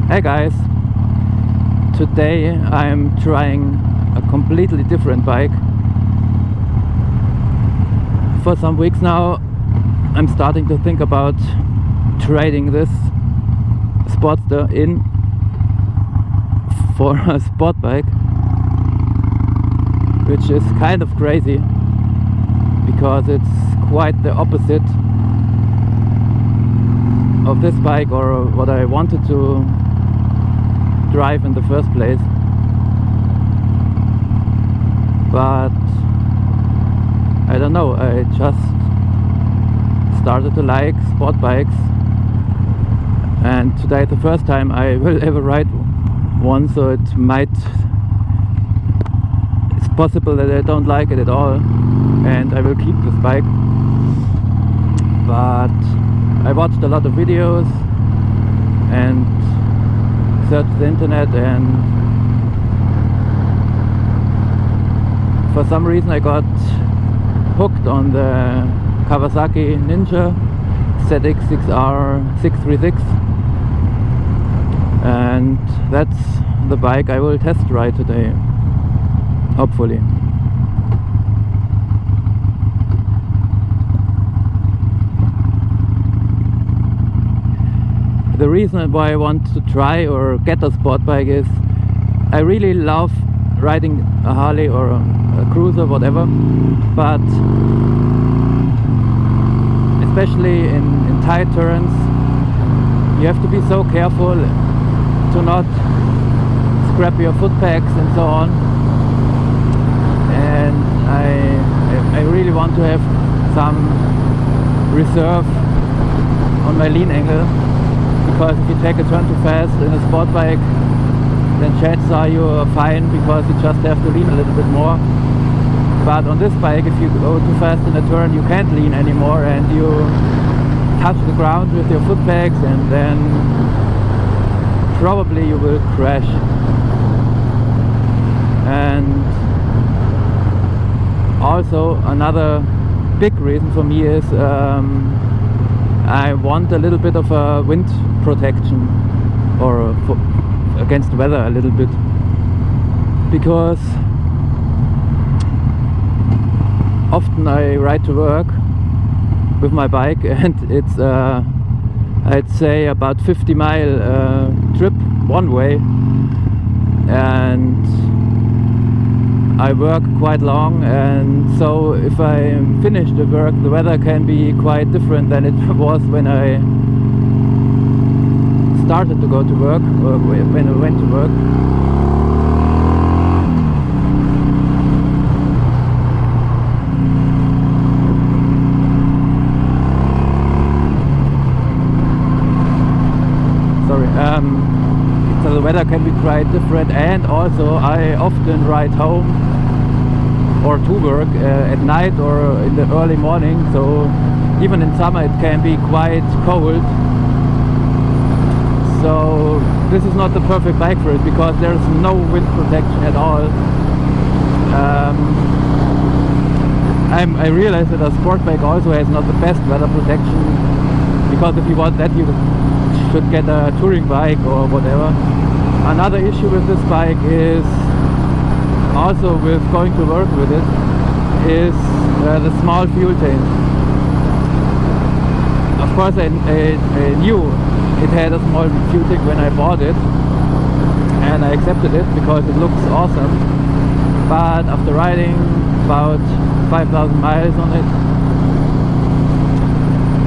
Hey guys, today I'm trying a completely different bike. For some weeks now I'm starting to think about trading this Sportster in for a sport bike, which is kind of crazy because it's quite the opposite of this bike or what I wanted to drive in the first place. But I don't know, I just started to like sport bikes, and today the first time I will ever ride one, so it's possible that I don't like it at all and I will keep this bike. But I watched a lot of videos and searched the internet, and for some reason I got hooked on the Kawasaki Ninja ZX-6R 636, and that's the bike I will test ride today, hopefully. The reason why I want to try or get a sport bike is I really love riding a Harley or a cruiser, whatever, but especially in tight turns you have to be so careful to not scrap your foot pegs and so on, and I really want to have some reserve on my lean angle, because if you take a turn too fast in a sport bike, then chances are you are fine because you just have to lean a little bit more. But on this bike, if you go too fast in a turn, you can't lean anymore and you touch the ground with your foot pegs, and then probably you will crash. And also another big reason for me is I want a little bit of a wind protection, or against weather a little bit, because often I ride to work with my bike and it's I'd say about 50-mile trip one way, and I work quite long, and so if I finish the work, the weather can be quite different than it was when I started to go to work, or when I went to work. Sorry. So the weather can be quite different, and also I often ride home or to work at night or in the early morning, so even in summer it can be quite cold. So this is not the perfect bike for it, because there is no wind protection at all. I realize that a sport bike also has not the best weather protection, because if you want that you should get a touring bike or whatever. Another issue with this bike is also with going to work with it is the small fuel tank. Of course I knew it had a small fuel tank when I bought it, and I accepted it because it looks awesome, but after riding about 5,000 miles on it,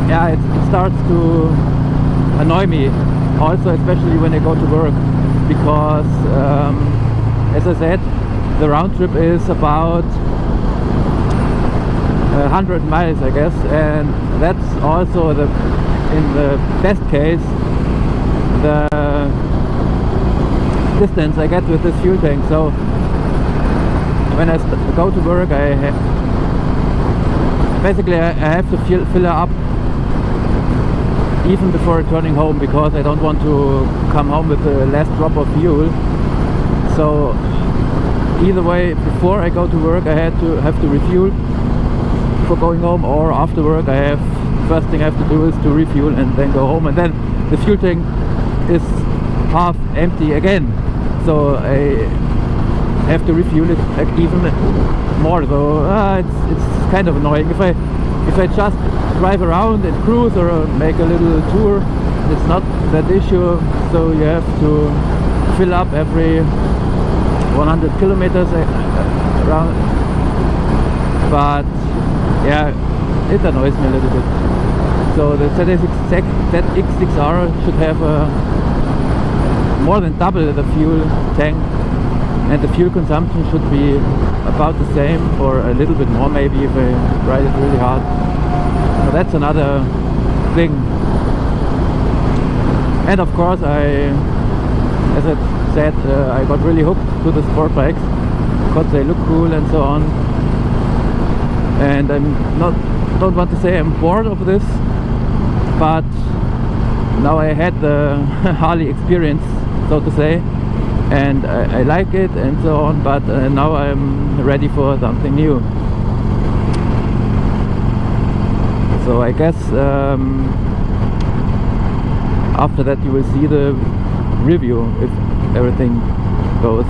yeah, it starts to annoy me, also especially when I go to work, because as I said, the round trip is about 100 miles, I guess, and that's also in the best case the distance I get with this fuel tank. So when I go to work, I have to fill her up even before returning home, because I don't want to come home with the last drop of fuel. So either way, before I go to work I have to refuel before going home, or after work first thing I have to do is to refuel and then go home, and then the fuel tank is half empty again, so I have to refuel it like even more. So it's kind of annoying. If I just drive around and cruise or make a little tour, it's not that issue. So you have to fill up every 100 kilometers around. But yeah, it annoys me a little bit. So the ZX-6R should have more than double the fuel tank, and the fuel consumption should be about the same or a little bit more maybe if I ride it really hard. So that's another thing. And of course, as I said, I got really hooked to the sport bikes because they look cool and so on. And don't want to say I'm bored of this, but now I had the Harley experience, so to say, and I like it and so on, but now I'm ready for something new. So I guess after that you will see the review if everything goes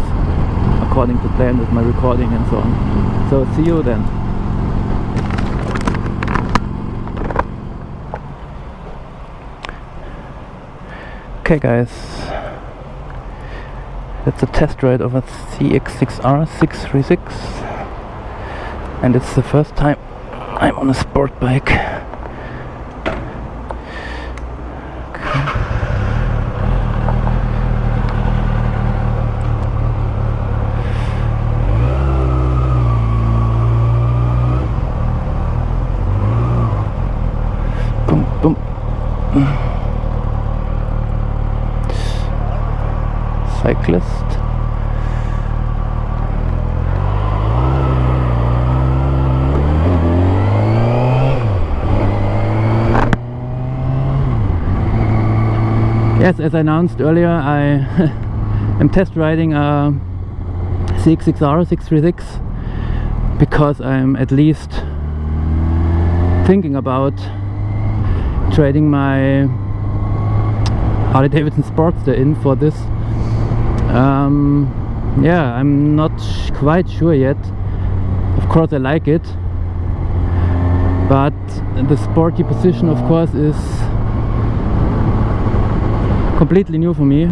according to plan with my recording and so on. So see you then. Okay guys, that's a test ride of a ZX-6R 636, and it's the first time I'm on a sport bike. Boom, boom. Cyclist. Yes, as I announced earlier, I am test riding a ZX-6R 636 because I'm at least thinking about trading my Harley-Davidson Sportster in for this. Yeah, I'm not quite sure yet. Of course I like it, but the sporty position of course is completely new for me.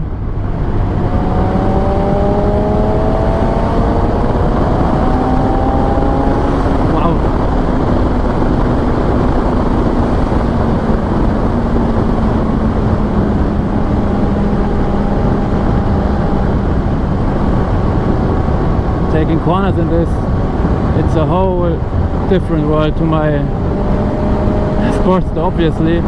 Taking corners in this, it's a whole different world to my Sportster, obviously.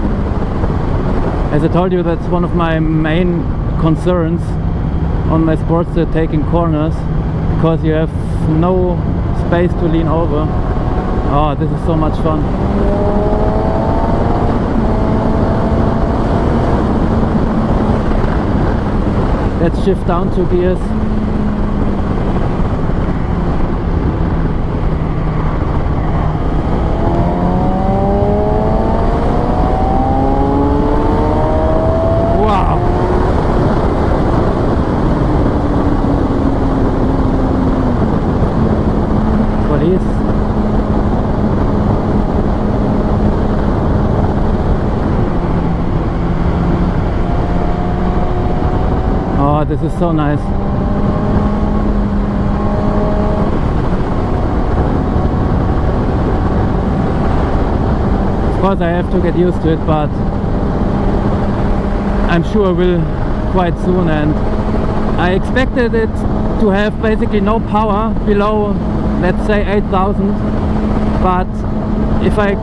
As I told you, that's one of my main concerns on my Sportster, taking corners, because you have no space to lean over. Oh, this is so much fun. Let's shift down 2 gears. Oh, this is so nice. Of course I have to get used to it, but I'm sure I will quite soon. And I expected it to have basically no power below, let's say 8,000, but if I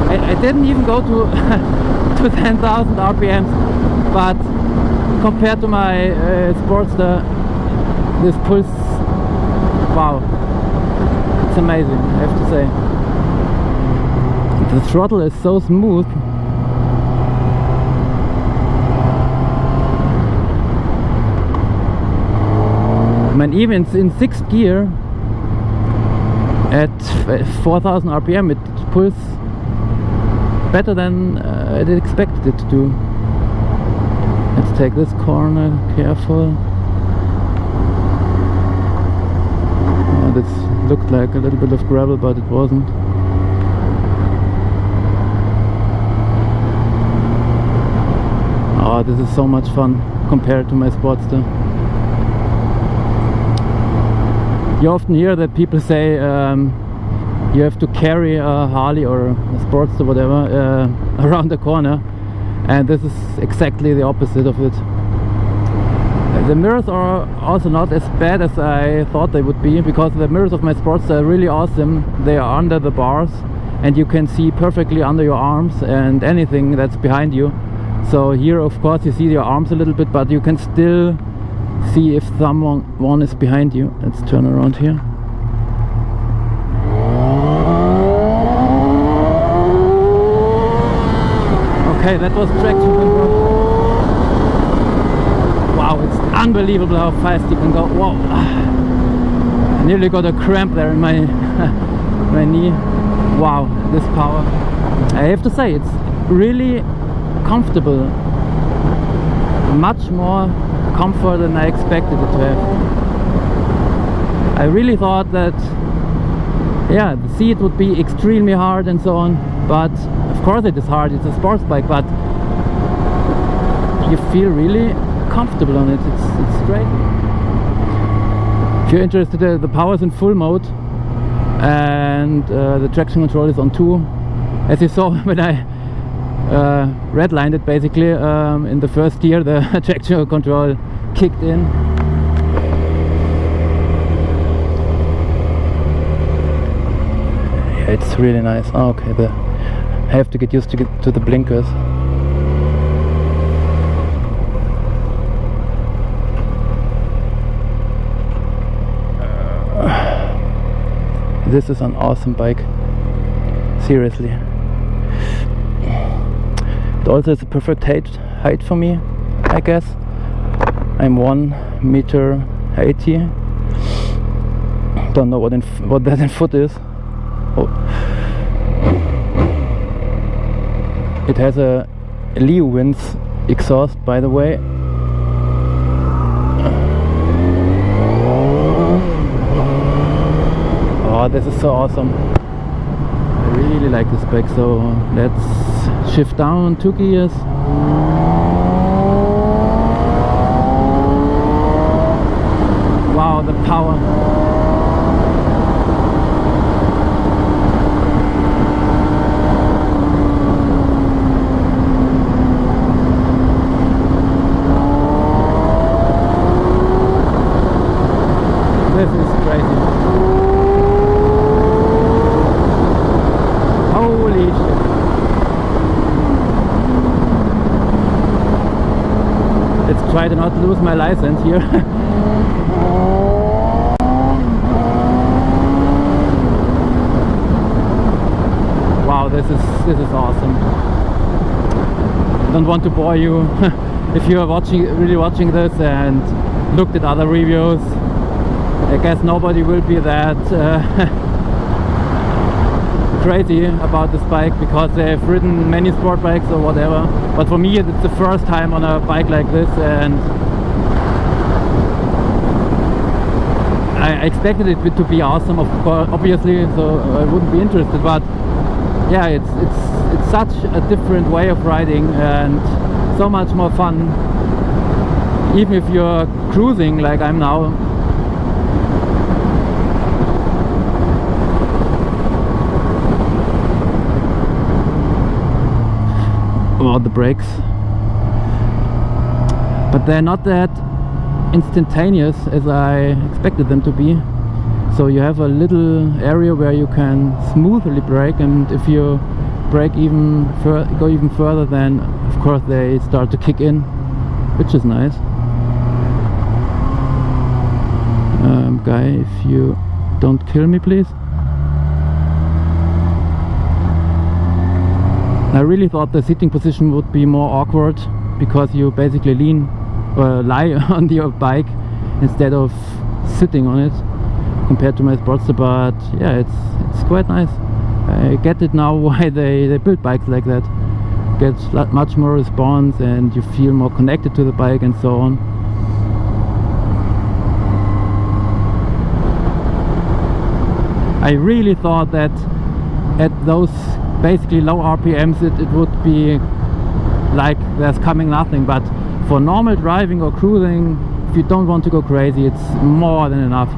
I didn't even go to to 10,000 RPMs, but compared to my Sportster, this pulse, wow, it's amazing, I have to say. The throttle is so smooth. I mean, even in 6th gear at 4,000 RPM it pulls better than I expected it to do. Let's take this corner, careful. This looked like a little bit of gravel, but it wasn't. Oh, this is so much fun compared to my Sportster. You often hear that people say you have to carry a Harley or a Sportster, whatever, around the corner, and this is exactly the opposite of it. The mirrors are also not as bad as I thought they would be, because the mirrors of my Sportster are really awesome. They are under the bars and you can see perfectly under your arms and anything that's behind you. So here of course you see your arms a little bit, but you can still see if someone is behind you. Let's turn around here. Okay, that was traction control. Wow, it's unbelievable how fast you can go. Whoa! I nearly got a cramp there in my my knee. Wow, this power. I have to say, it's really comfortable. Much more comfort than I expected it to have. I really thought that, yeah, the seat would be extremely hard and so on, but of course it is hard, it's a sports bike, but you feel really comfortable on it. It's great. If you're interested, the power is in full mode and the traction control is on 2. As you saw when I redlined it, basically in the first gear the traction control kicked in. Yeah, it's really nice. Oh, okay, I have to get used to the blinkers. This is an awesome bike, seriously. It also is a perfect height for me, I guess. I'm 1.80 meters. Don't know what that in foot is. Oh. It has a Leo-Wins exhaust, by the way. Oh, this is so awesome. I really like this bike, so let's shift down 2 gears. Wow, the power. This is crazy. Holy shit. Let's try to not lose my license here. Wow, this is awesome. I don't want to bore you if you are really watching this and looked at other reviews. I guess nobody will be that crazy about this bike because they've ridden many sport bikes or whatever. But for me, it's the first time on a bike like this, and I expected it to be awesome, of course, obviously, so I wouldn't be interested. But yeah, it's such a different way of riding and so much more fun. Even if you're cruising like I'm now. Or the brakes, but they're not that instantaneous as I expected them to be. So you have a little area where you can smoothly brake, and if you brake go even further, then of course they start to kick in, which is nice. Guy, if you don't kill me, please. I really thought the sitting position would be more awkward because you basically lean or lie on your bike instead of sitting on it compared to my Sportster, but yeah, it's quite nice. I get it now why they build bikes like that. Gets much more response and you feel more connected to the bike and so on. I really thought that at those basically low RPMs it would be like there's coming nothing, but for normal driving or cruising, if you don't want to go crazy, it's more than enough.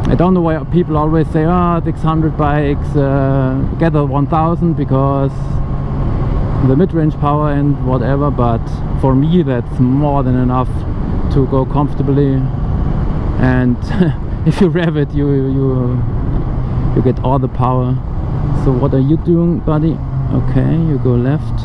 I don't know why people always say, oh, 600 bikes get a 1000 because the mid-range power and whatever, but for me that's more than enough to go comfortably. And if you rev it, you get all the power. So what are you doing, buddy? Okay, you go left.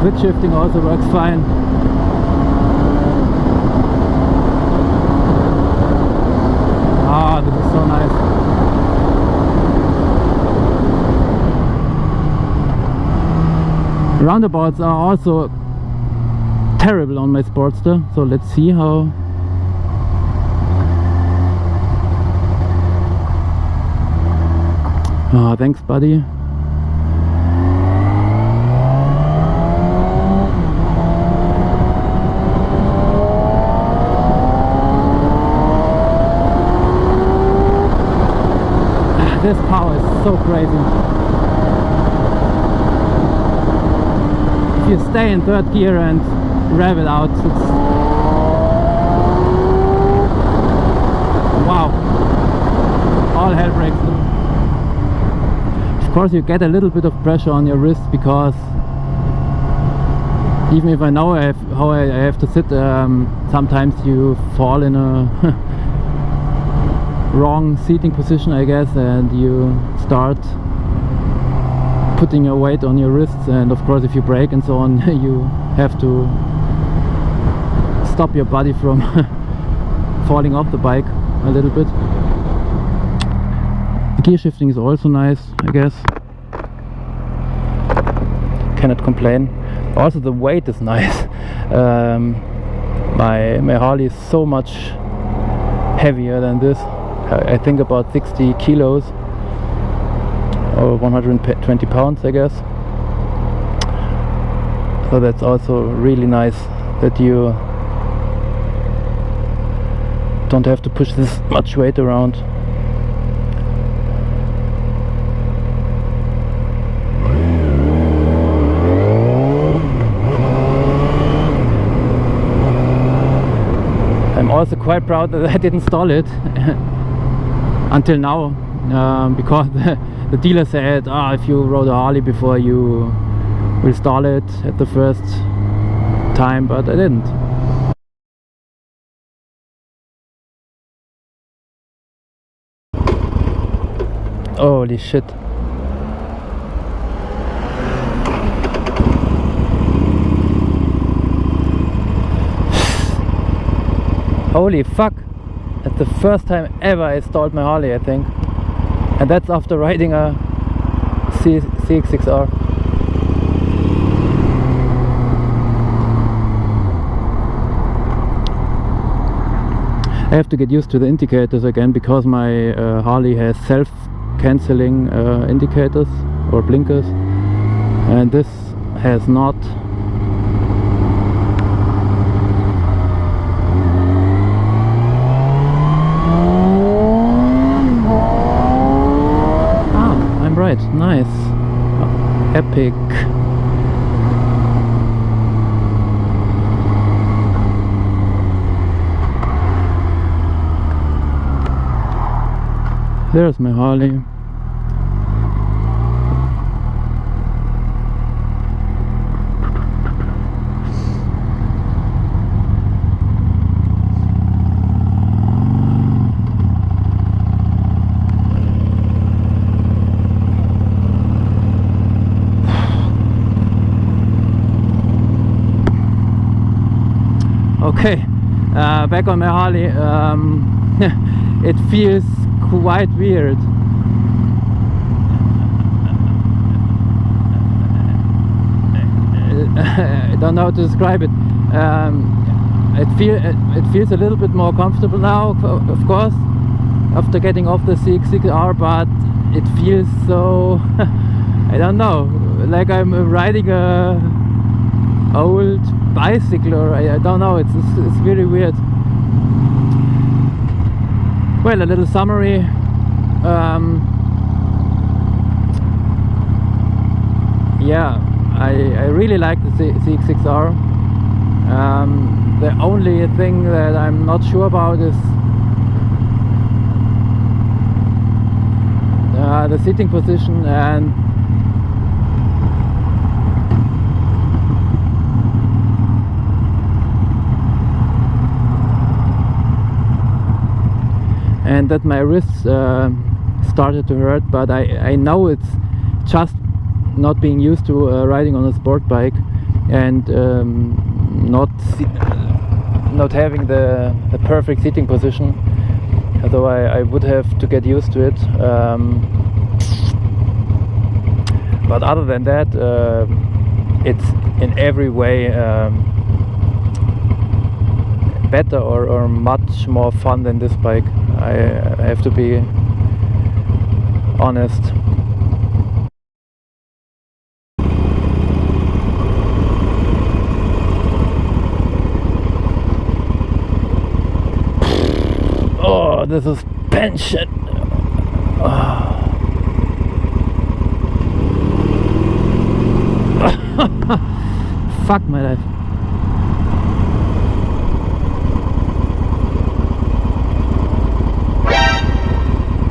Quick shifting also works fine. Ah, this is so nice. Roundabouts are also terrible on my Sportster, so let's see how. Ah, thanks, buddy. This power is so crazy. If you stay in third gear and rev it out, it's wow, all hell breaks loose. Of course you get a little bit of pressure on your wrist because even if I know how I have to sit, sometimes you fall in a wrong seating position, I guess, and you start putting your weight on your wrists, and of course if you brake and so on you have to stop your body from falling off the bike a little bit. The gear shifting is also nice, I guess. Cannot complain. Also the weight is nice. My Harley is so much heavier than this. I think about 60 kilos or 120 pounds, I guess. So that's also really nice that you don't have to push this much weight around. I'm also quite proud that I didn't stall it until now, because the dealer said, if you rode a Harley before, you will stall it at the first time, but I didn't. Holy shit. Holy fuck. That's the first time ever I stalled my Harley, I think. And that's after riding a ZX-6R. I have to get used to the indicators again, because my Harley has self-canceling indicators or blinkers, and this has not. Right, nice. Epic. There's my Harley. Okay, back on my Harley. it feels quite weird. I don't know how to describe it. It feels a little bit more comfortable now, of course, after getting off the ZX-6R, but it feels so I don't know, like I'm riding a old bicycle, or I don't know, it's really weird. Well, a little summary. Yeah, I really like the ZX-6R. The only thing that I'm not sure about is the sitting position, and that my wrists started to hurt, but I know it's just not being used to riding on a sport bike, and not having the perfect sitting position, although I would have to get used to it. But other than that, it's in every way better or much more fun than this bike. I have to be honest. Oh, the suspension. Oh. Fuck my life.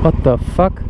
What the fuck?